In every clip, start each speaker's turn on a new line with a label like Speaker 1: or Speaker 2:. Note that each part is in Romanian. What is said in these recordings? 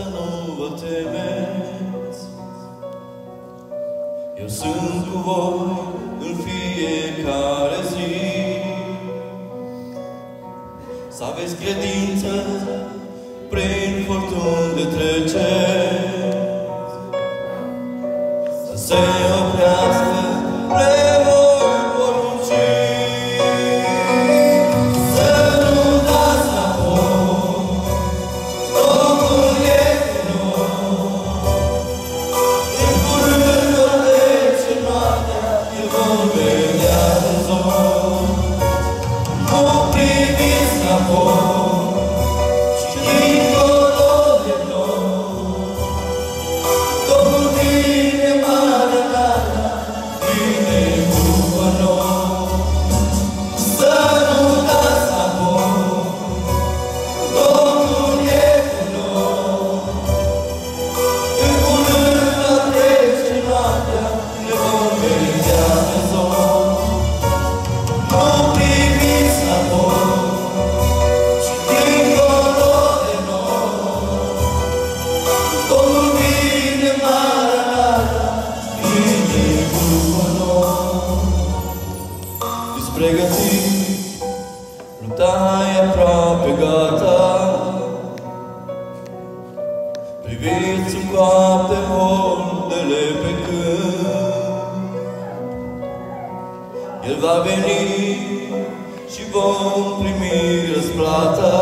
Speaker 1: să nu vă temeți. Eu sunt cu voi în fiecare zi. Să aveți credință prin furtuni de treceri, să se oprească le voi porunci. Să nu dați înapoi, Domnul e cu noi. În curând o trece noaptea, ne vom vedea în zon. Nu priviți înapoi, pregătit, lupta e aproape gata. Priviți în coapte holdele pe câmp. El va veni și vom primi răsplata,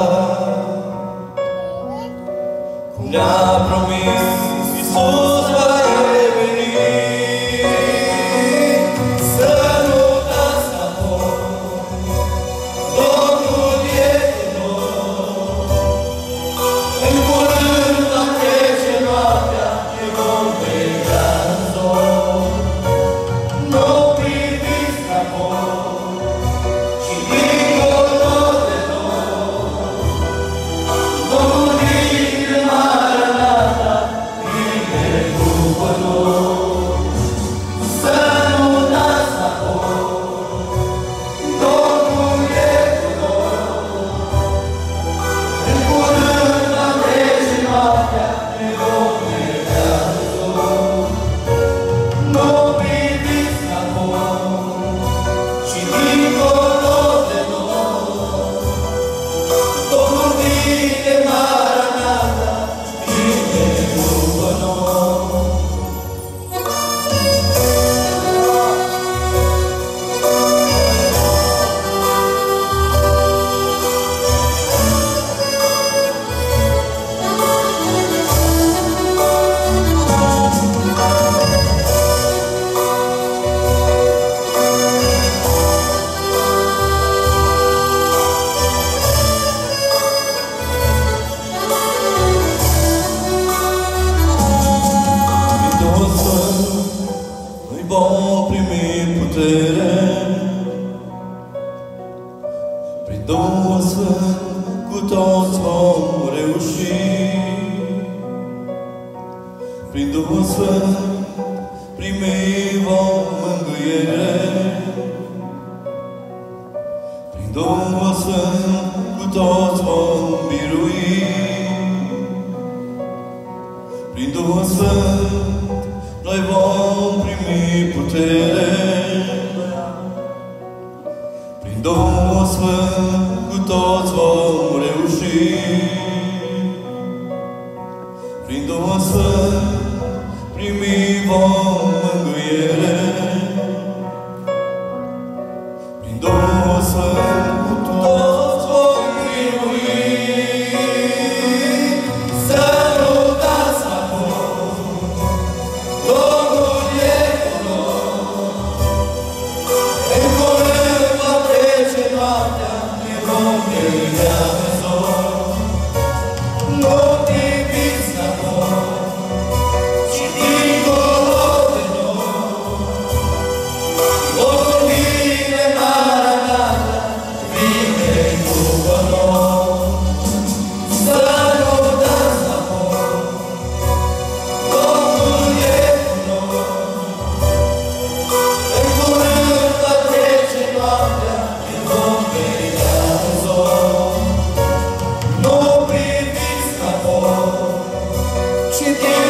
Speaker 1: cum ne-a promis Iisus va reveni. Vom primi putere prin Duhul Sfânt, cu toți vom reuși. Prin Duhul Sfânt primi vom mângâiere. Prin Duhul Sfânt cu toți vom birui. Prin Duhul Sfânt noi vom primi putere. Prin Duhul Sfânt cu toți vom reuși. Prin Duhul Sfânt primi vom mângâiere. Prin Duhul Sfânt cu toți vom birui. Să nu dați înapoi, Domnul e cu noi. În curând va trece noaptea, ne vom vedea în zon. Nu priviți înapoi, ci dincolo Thank you.